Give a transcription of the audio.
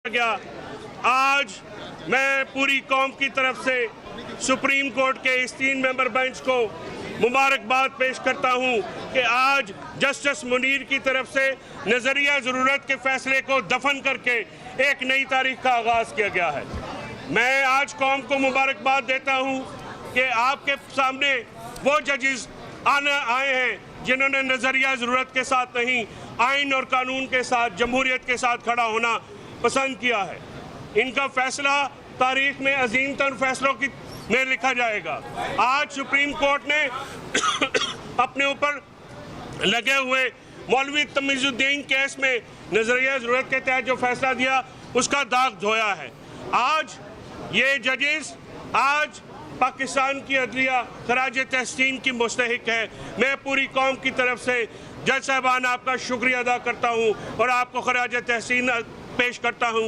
गया। आज मैं पूरी कौम की तरफ से सुप्रीम कोर्ट के इस 3 मेंबर बेंच को मुबारकबाद पेश करता हूं कि आज जस्टिस मुनीर की तरफ से नज़रिया ज़रूरत के फैसले को दफन करके एक नई तारीख का आगाज़ किया गया है। मैं आज कौम को मुबारकबाद देता हूं कि आपके सामने वो जजेस आए हैं जिन्होंने नज़रिया ज़रूरत के साथ नहीं, आइन और कानून के साथ, जमहूरियत के साथ खड़ा होना पसंद किया है। इनका फैसला तारीख में अजीम तर फैसलों की में लिखा जाएगा। आज सुप्रीम कोर्ट ने अपने ऊपर लगे हुए मौलवी तमीज़ुद्दीन केस में नज़रिया ज़रूरत के तहत जो फैसला दिया उसका दाग धोया है। आज ये जजेस आज पाकिस्तान की अदलिया खराज तहसीन की मुस्तहिक है। मैं पूरी कौम की तरफ से जज साहबान आपका शुक्रिया अदा करता हूँ और आपको खराज तहसीन पेश करता हूँ।